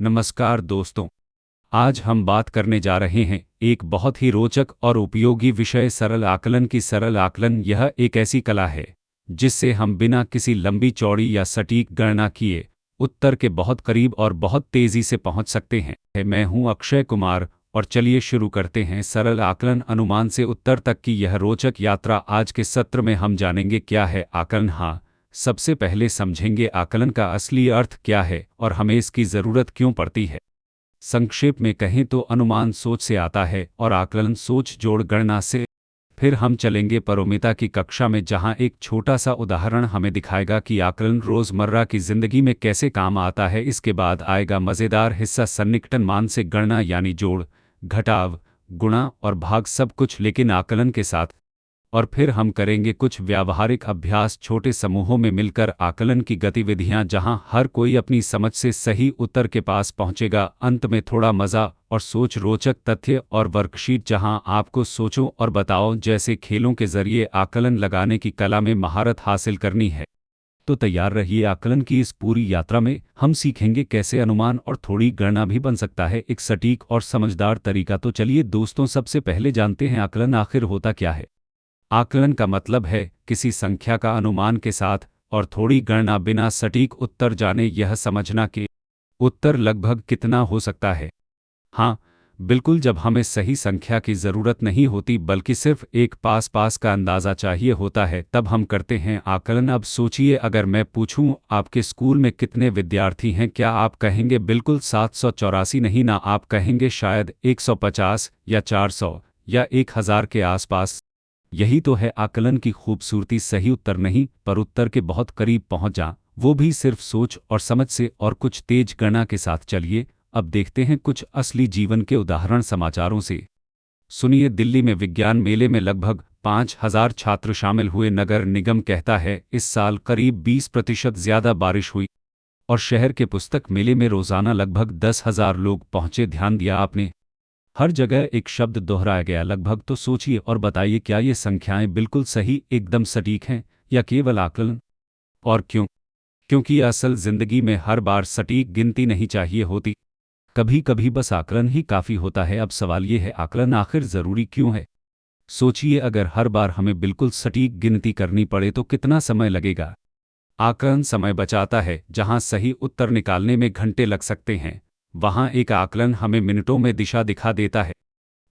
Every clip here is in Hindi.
नमस्कार दोस्तों। आज हम बात करने जा रहे हैं एक बहुत ही रोचक और उपयोगी विषय सरल आकलन की। सरल आकलन यह एक ऐसी कला है जिससे हम बिना किसी लंबी चौड़ी या सटीक गणना किए उत्तर के बहुत करीब और बहुत तेजी से पहुंच सकते हैं। मैं हूं अक्षय कुमार और चलिए शुरू करते हैं सरल आकलन अनुमान से उत्तर तक की यह रोचक यात्रा। आज के सत्र में हम जानेंगे क्या है आकलन। हाँ, सबसे पहले समझेंगे आकलन का असली अर्थ क्या है और हमें इसकी ज़रूरत क्यों पड़ती है। संक्षेप में कहें तो अनुमान सोच से आता है और आकलन सोच जोड़ गणना से। फिर हम चलेंगे पारमिता की कक्षा में, जहां एक छोटा सा उदाहरण हमें दिखाएगा कि आकलन रोज़मर्रा की ज़िंदगी में कैसे काम आता है। इसके बाद आएगा मज़ेदार हिस्सा सन्निकटन मान से गणना, यानी जोड़, घटाव, गुणा और भाग, सब कुछ लेकिन आकलन के साथ। और फिर हम करेंगे कुछ व्यावहारिक अभ्यास, छोटे समूहों में मिलकर आकलन की गतिविधियां, जहां हर कोई अपनी समझ से सही उत्तर के पास पहुंचेगा। अंत में थोड़ा मज़ा और सोच, रोचक तथ्य और वर्कशीट, जहां आपको सोचो और बताओ जैसे खेलों के जरिए आकलन लगाने की कला में महारत हासिल करनी है। तो तैयार रहिए। आकलन की इस पूरी यात्रा में हम सीखेंगे कैसे अनुमान और थोड़ी गणना भी बन सकता है एक सटीक और समझदार तरीका। तो चलिए दोस्तों, सबसे पहले जानते हैं आकलन आखिर होता क्या है। आकलन का मतलब है किसी संख्या का अनुमान के साथ और थोड़ी गणना बिना सटीक उत्तर जाने यह समझना कि उत्तर लगभग कितना हो सकता है। हाँ, बिल्कुल, जब हमें सही संख्या की ज़रूरत नहीं होती बल्कि सिर्फ एक पास पास का अंदाज़ा चाहिए होता है, तब हम करते हैं आकलन। अब सोचिए, अगर मैं पूछूं आपके स्कूल में कितने विद्यार्थी हैं, क्या आप कहेंगे बिल्कुल 784? नहीं ना, आप कहेंगे शायद 150 या 400 या 1000 के आसपास। यही तो है आकलन की खूबसूरती, सही उत्तर नहीं पर उत्तर के बहुत करीब पहुंच जा, वो भी सिर्फ सोच और समझ से और कुछ तेज गणना के साथ। चलिए अब देखते हैं कुछ असली जीवन के उदाहरण समाचारों से। सुनिए, दिल्ली में विज्ञान मेले में लगभग 5000 छात्र शामिल हुए। नगर निगम कहता है इस साल करीब 20% ज़्यादा बारिश हुई और शहर के पुस्तक मेले में रोज़ाना लगभग 10,000 लोग पहुंचे। ध्यान दिया आपने? हर जगह एक शब्द दोहराया गया, लगभग। तो सोचिए और बताइए, क्या ये संख्याएं बिल्कुल सही, एकदम सटीक हैं या केवल आकलन? और क्यों? क्योंकि असल जिंदगी में हर बार सटीक गिनती नहीं चाहिए होती, कभी कभी बस आकलन ही काफ़ी होता है। अब सवाल ये है, आकलन आखिर ज़रूरी क्यों है? सोचिए, अगर हर बार हमें बिल्कुल सटीक गिनती करनी पड़े तो कितना समय लगेगा। आकलन समय बचाता है। जहां सही उत्तर निकालने में घंटे लग सकते हैं, वहां एक आकलन हमें मिनटों में दिशा दिखा देता है।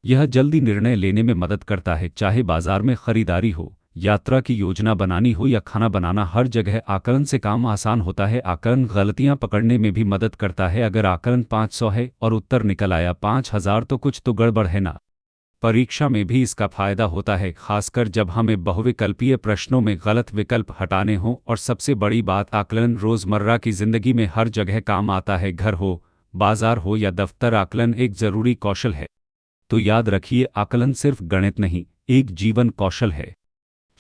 यह जल्दी निर्णय लेने में मदद करता है, चाहे बाजार में खरीदारी हो, यात्रा की योजना बनानी हो या खाना बनाना, हर जगह आकलन से काम आसान होता है। आकलन गलतियां पकड़ने में भी मदद करता है। अगर आकलन 500 है और उत्तर निकल आया 5000 तो कुछ तो गड़बड़ है ना। परीक्षा में भी इसका फायदा होता है, खासकर जब हमें बहुविकल्पीय प्रश्नों में गलत विकल्प हटाने हों। और सबसे बड़ी बात, आकलन रोज़मर्रा की ज़िंदगी में हर जगह काम आता है, घर हो, बाजार हो या दफ्तर। आकलन एक ज़रूरी कौशल है। तो याद रखिए, आकलन सिर्फ गणित नहीं, एक जीवन कौशल है।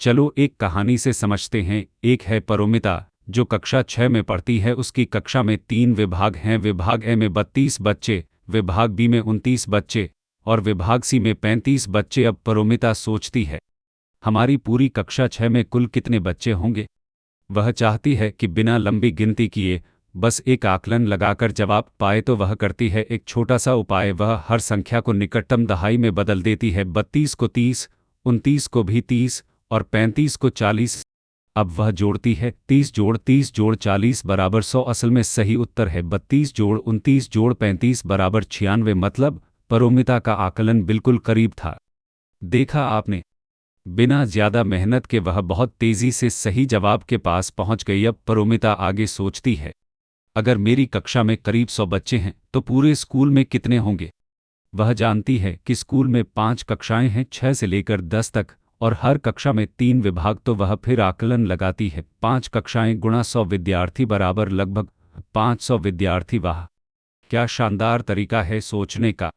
चलो एक कहानी से समझते हैं। एक है पारमिता जो कक्षा 6 में पढ़ती है। उसकी कक्षा में 3 विभाग हैं। विभाग ए में 32 बच्चे, विभाग बी में 29 बच्चे और विभाग सी में 35 बच्चे। अब पारमिता सोचती है, हमारी पूरी कक्षा 6 में कुल कितने बच्चे होंगे? वह चाहती है कि बिना लंबी गिनती किए बस एक आकलन लगाकर जवाब पाए। तो वह करती है एक छोटा सा उपाय, वह हर संख्या को निकटतम दहाई में बदल देती है। 32 को 30, 29 को भी 30 और 35 को 40। अब वह जोड़ती है 30 जोड़ 30 जोड़ 40 बराबर 100। असल में सही उत्तर है 32 जोड़ 29 जोड़ 35 बराबर 96। मतलब पारमिता का आकलन बिल्कुल करीब था। देखा आपने, बिना ज्यादा मेहनत के वह बहुत तेजी से सही जवाब के पास पहुंच गई। अब पारमिता आगे सोचती है, अगर मेरी कक्षा में करीब 100 बच्चे हैं तो पूरे स्कूल में कितने होंगे? वह जानती है कि स्कूल में 5 कक्षाएं हैं, 6 से लेकर 10 तक, और हर कक्षा में 3 विभाग। तो वह फिर आकलन लगाती है, 5 कक्षाएं गुणा 100 विद्यार्थी बराबर लगभग 500 विद्यार्थी। वाह, क्या शानदार तरीका है सोचने का।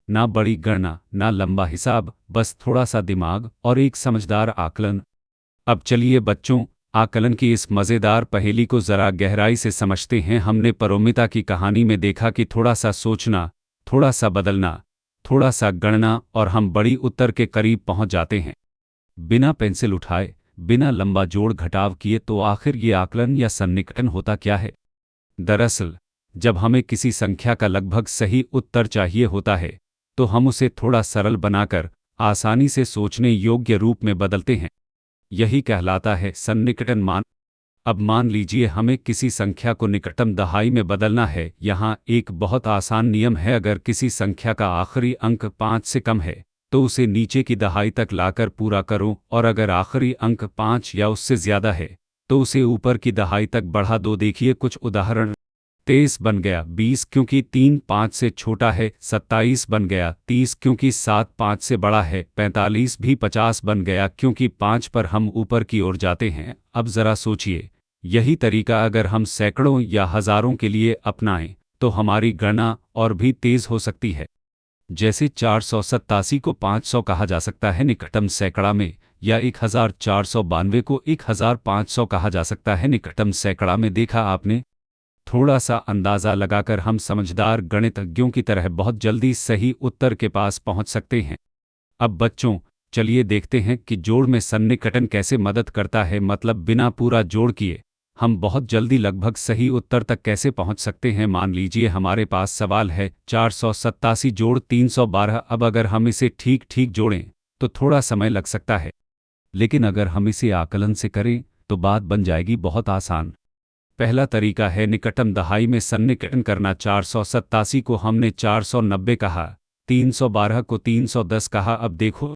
ना बड़ी गणना, ना लंबा हिसाब, बस थोड़ा सा दिमाग और एक समझदार आकलन। अब चलिए बच्चों, आकलन की इस मज़ेदार पहेली को ज़रा गहराई से समझते हैं। हमने पारमिता की कहानी में देखा कि थोड़ा सा सोचना, थोड़ा सा बदलना, थोड़ा सा गणना और हम बड़ी उत्तर के करीब पहुंच जाते हैं, बिना पेंसिल उठाए, बिना लंबा जोड़ घटाव किए। तो आखिर ये आकलन या सन्निकटन होता क्या है? दरअसल जब हमें किसी संख्या का लगभग सही उत्तर चाहिए होता है तो हम उसे थोड़ा सरल बनाकर आसानी से सोचने योग्य रूप में बदलते हैं। यही कहलाता है सन्निकटन मान। अब मान लीजिए हमें किसी संख्या को निकटतम दहाई में बदलना है। यहाँ एक बहुत आसान नियम है, अगर किसी संख्या का आखिरी अंक 5 से कम है तो उसे नीचे की दहाई तक लाकर पूरा करो, और अगर आखिरी अंक 5 या उससे ज़्यादा है तो उसे ऊपर की दहाई तक बढ़ा दो। देखिए कुछ उदाहरण। 23 बन गया 20 क्योंकि 3 5 से छोटा है। 27 बन गया 30 क्योंकि 7 5 से बड़ा है। 45 भी 50 बन गया क्योंकि 5 पर हम ऊपर की ओर जाते हैं। अब ज़रा सोचिए, यही तरीका अगर हम सैकड़ों या हज़ारों के लिए अपनाएं तो हमारी गणना और भी तेज़ हो सकती है। जैसे 487 को 500 कहा जा सकता है निकटतम सैकड़ा में, या 1492 को 1500 कहा जा सकता है निकटतम सैकड़ा में। देखा आपने? थोड़ा सा अंदाज़ा लगाकर हम समझदार गणितज्ञों की तरह बहुत जल्दी सही उत्तर के पास पहुंच सकते हैं। अब बच्चों, चलिए देखते हैं कि जोड़ में सन्निकटन कैसे मदद करता है। मतलब बिना पूरा जोड़ किए हम बहुत जल्दी लगभग सही उत्तर तक कैसे पहुंच सकते हैं। मान लीजिए हमारे पास सवाल है 487 जोड़ 312। अब अगर हम इसे ठीक ठीक जोड़ें तो थोड़ा समय लग सकता है, लेकिन अगर हम इसे आकलन से करें तो बात बन जाएगी बहुत आसान। पहला तरीका है निकटतम दहाई में सन्निकटन करना। 487 को हमने 490 कहा, 312 को 310 कहा। अब देखो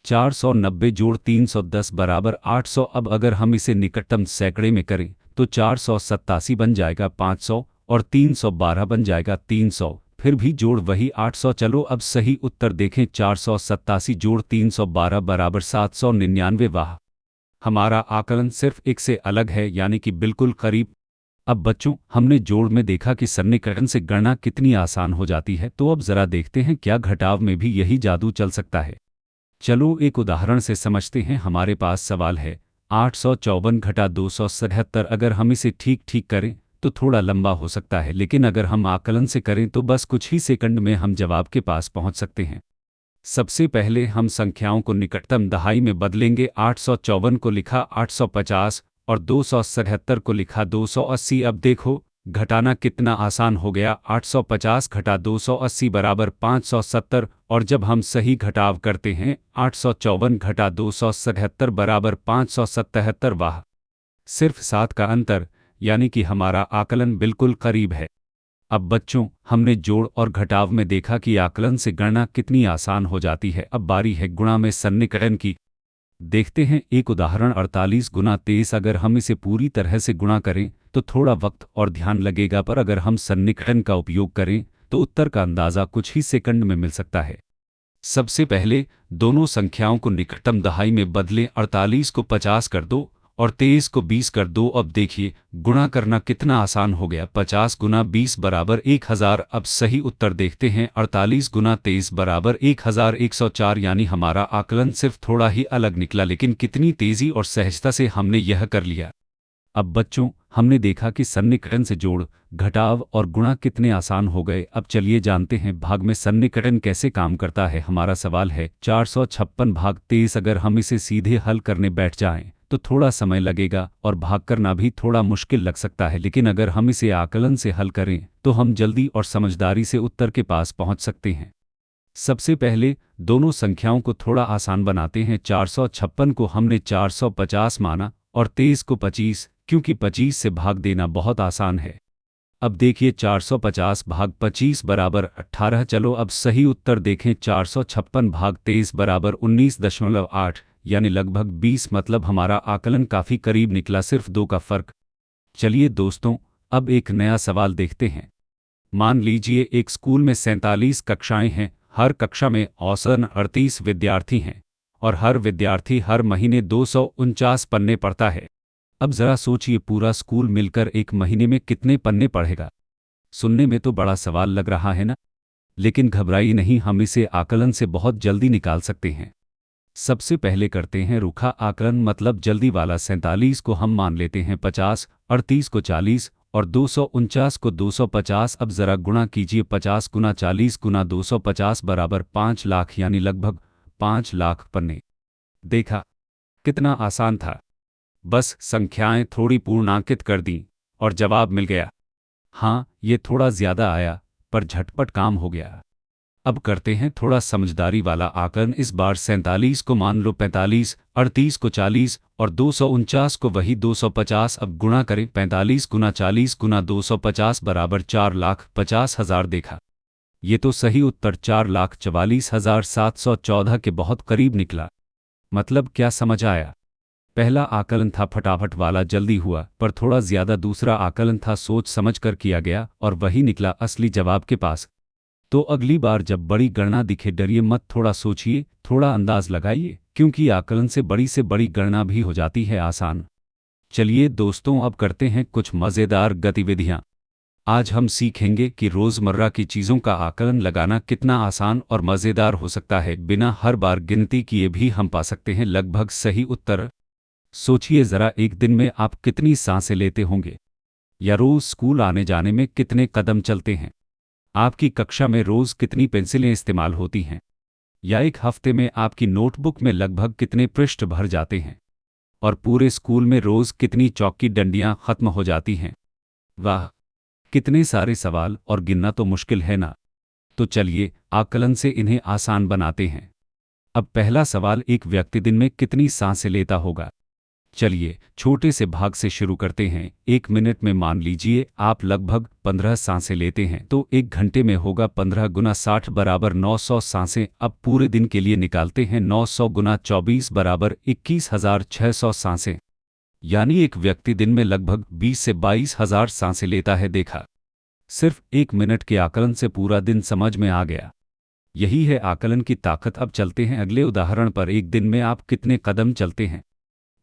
490 जोड़ 310 बराबर 800। अब अगर हम इसे निकटतम सैकड़े में करें तो 487 बन जाएगा 500 और 312 बन जाएगा 300। फिर भी जोड़ वही 800। चलो अब सही उत्तर देखें। 487 जोड़ 312 बराबर 799। वाह, हमारा आकलन सिर्फ एक से अलग है, यानी कि बिल्कुल करीब। अब बच्चों, हमने जोड़ में देखा कि सन्निकटन से गणना कितनी आसान हो जाती है, तो अब जरा देखते हैं क्या घटाव में भी यही जादू चल सकता है। चलो एक उदाहरण से समझते हैं। हमारे पास सवाल है 854 घटा 277। अगर हम इसे ठीक ठीक करें तो थोड़ा लंबा हो सकता है, लेकिन अगर हम आकलन से करें तो बस कुछ ही सेकंड में हम जवाब के पास पहुंच सकते हैं। सबसे पहले हम संख्याओं को निकटतम दहाई में बदलेंगे। 854 को लिखा 850 और 277 को लिखा 280। अब देखो घटाना कितना आसान हो गया। 850 घटा 280 बराबर 570, और जब हम सही घटाव करते हैं 854 घटा 277 बराबर 577। वाह, सिर्फ 7 का अंतर, यानी कि हमारा आकलन बिल्कुल करीब है। अब बच्चों, हमने जोड़ और घटाव में देखा कि आकलन से गणना कितनी आसान हो जाती है। अब बारी है गुणा में सन्निकटन की। देखते हैं एक उदाहरण। 48 गुना 23। अगर हम इसे पूरी तरह से गुणा करें तो थोड़ा वक्त और ध्यान लगेगा, पर अगर हम सन्निकटन का उपयोग करें तो उत्तर का अंदाज़ा कुछ ही सेकंड में मिल सकता है। सबसे पहले दोनों संख्याओं को निकटतम दहाई में बदलें। 48 को 50 कर दो और 23 को 20 कर दो। अब देखिए गुणा करना कितना आसान हो गया। 50 गुना 20 बराबर 1000। अब सही उत्तर देखते हैं। 48 गुना 23 बराबर 1104, यानी हमारा आकलन सिर्फ थोड़ा ही अलग निकला, लेकिन कितनी तेज़ी और सहजता से हमने यह कर लिया। अब बच्चों, हमने देखा कि सन्निकटन से जोड़, घटाव और गुणा कितने आसान हो गए। अब चलिए जानते हैं भाग में सन्निकटन कैसे काम करता है। हमारा सवाल है 456 भाग 23। अगर हम इसे सीधे हल करने बैठ जाएं तो थोड़ा समय लगेगा और भाग करना भी थोड़ा मुश्किल लग सकता है, लेकिन अगर हम इसे आकलन से हल करें तो हम जल्दी और समझदारी से उत्तर के पास पहुंच सकते हैं। सबसे पहले दोनों संख्याओं को थोड़ा आसान बनाते हैं। 456 को हमने 450 माना और 23 को 25, क्योंकि 25 से भाग देना बहुत आसान है। अब देखिए 450 भाग 25 बराबर 18। चलो अब सही उत्तर देखें। 456 भाग 23 बराबर 19.8, यानी लगभग 20। मतलब हमारा आकलन काफ़ी करीब निकला, सिर्फ 2 का फर्क। चलिए दोस्तों, अब एक नया सवाल देखते हैं। मान लीजिए एक स्कूल में 47 कक्षाएं हैं। हर कक्षा में औसतन 38 विद्यार्थी हैं और हर विद्यार्थी हर महीने 249 पन्ने पढ़ता है। अब ज़रा सोचिए पूरा स्कूल मिलकर एक महीने में कितने पन्ने पढ़ेगा। सुनने में तो बड़ा सवाल लग रहा है ना, लेकिन घबराइए नहीं, हम इसे आकलन से बहुत जल्दी निकाल सकते हैं। सबसे पहले करते हैं रूखा आकलन, मतलब जल्दी वाला। 47 को हम मान लेते हैं 50, 38 को 40 और 249 को 250। अब ज़रा गुणा कीजिए। 50 गुना 40 गुना 250 बराबर 5 लाख, यानी लगभग 5 लाख पन्ने। देखा कितना आसान था, बस संख्याएं थोड़ी पूर्णांकित कर दी और जवाब मिल गया। हाँ, ये थोड़ा ज़्यादा आया, पर झटपट काम हो गया। अब करते हैं थोड़ा समझदारी वाला आकलन। इस बार 47 को मान लो 45, 38 को 40 और 249 को वही 250। अब गुणा करें, 45 गुना 40 गुना 250 बराबर 4,50,000। देखा, ये तो सही उत्तर 4,44,714 के बहुत करीब निकला। मतलब क्या समझ आया? पहला आकलन था फटाफट वाला, जल्दी हुआ, पर थोड़ा ज़्यादा। दूसरा आकलन था सोच समझ कर किया गया और वही निकला असली जवाब के पास। तो अगली बार जब बड़ी गणना दिखे डरिए मत, थोड़ा सोचिए, थोड़ा अंदाज लगाइए, क्योंकि आकलन से बड़ी गणना भी हो जाती है आसान। चलिए दोस्तों, अब करते हैं कुछ मज़ेदार गतिविधियाँ। आज हम सीखेंगे कि रोज़मर्रा की चीज़ों का आकलन लगाना कितना आसान और मज़ेदार हो सकता है। बिना हर बार गिनती किए भी हम पा सकते हैं लगभग सही उत्तर। सोचिए ज़रा, एक दिन में आप कितनी सांसें लेते होंगे, या रोज़ स्कूल आने जाने में कितने कदम चलते हैं। आपकी कक्षा में रोज़ कितनी पेंसिलें इस्तेमाल होती हैं, या एक हफ्ते में आपकी नोटबुक में लगभग कितने पृष्ठ भर जाते हैं, और पूरे स्कूल में रोज़ कितनी चौक की डंडियाँ ख़त्म हो जाती हैं। वाह, कितने सारे सवाल, और गिनना तो मुश्किल है ना। तो चलिए आकलन से इन्हें आसान बनाते हैं। अब पहला सवाल, एक व्यक्ति दिन में कितनी सांसें लेता होगा? चलिए छोटे से भाग से शुरू करते हैं। एक मिनट में मान लीजिए आप लगभग 15 सांसें लेते हैं, तो एक घंटे में होगा 15 गुना 60 बराबर 900 सांसें। अब पूरे दिन के लिए निकालते हैं, 900 गुना 24 बराबर 21,600 सांसें। यानी एक व्यक्ति दिन में लगभग 20 से 22,000 सांसें लेता है। देखा, सिर्फ एक मिनट के आकलन से पूरा दिन समझ में आ गया। यही है आकलन की ताकत। अब चलते हैं अगले उदाहरण पर। एक दिन में आप कितने कदम चलते हैं?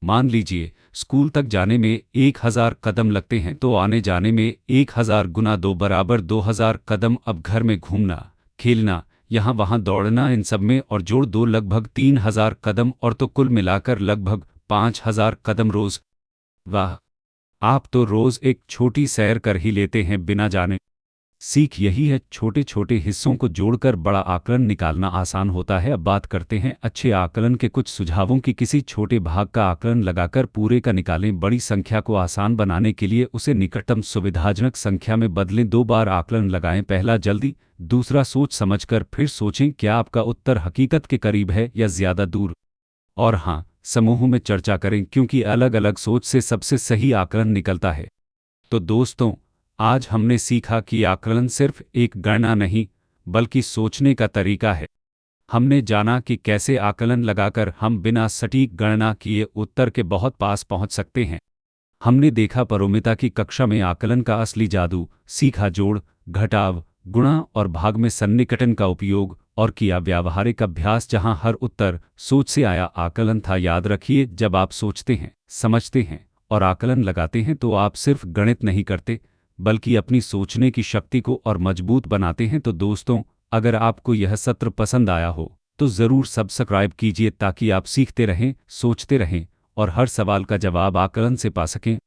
मान लीजिए स्कूल तक जाने में 1000 कदम लगते हैं, तो आने जाने में 1000 गुना 2 बराबर 2000 कदम। अब घर में घूमना, खेलना, यहाँ वहाँ दौड़ना, इन सब में और जोड़ दो लगभग 3000 कदम, और तो कुल मिलाकर लगभग 5000 कदम रोज़। वाह, आप तो रोज़ एक छोटी सैर कर ही लेते हैं बिना जाने। सीख यही है, छोटे छोटे हिस्सों को जोड़कर बड़ा आकलन निकालना आसान होता है। अब बात करते हैं अच्छे आकलन के कुछ सुझावों की। किसी छोटे भाग का आकलन लगाकर पूरे का निकालें। बड़ी संख्या को आसान बनाने के लिए उसे निकटतम सुविधाजनक संख्या में बदलें। 2 बार आकलन लगाएं, पहला जल्दी, दूसरा सोच समझकर। फिर सोचें क्या आपका उत्तर हकीकत के करीब है या ज़्यादा दूर। और हाँ, समूह में चर्चा करें, क्योंकि अलग अलग सोच से सबसे सही आकलन निकलता है। तो दोस्तों, आज हमने सीखा कि आकलन सिर्फ एक गणना नहीं, बल्कि सोचने का तरीका है। हमने जाना कि कैसे आकलन लगाकर हम बिना सटीक गणना किए उत्तर के बहुत पास पहुंच सकते हैं। हमने देखा पारमिता की कक्षा में आकलन का असली जादू, सीखा जोड़, घटाव, गुणा और भाग में सन्निकटन का उपयोग, और किया व्यावहारिक अभ्यास जहां हर उत्तर सोच से आया आकलन था। याद रखिए, जब आप सोचते हैं, समझते हैं और आकलन लगाते हैं, तो आप सिर्फ गणित नहीं करते, बल्कि अपनी सोचने की शक्ति को और मजबूत बनाते हैं। तो दोस्तों, अगर आपको यह सत्र पसंद आया हो तो ज़रूर सब्सक्राइब कीजिए, ताकि आप सीखते रहें, सोचते रहें और हर सवाल का जवाब आकलन से पा सकें।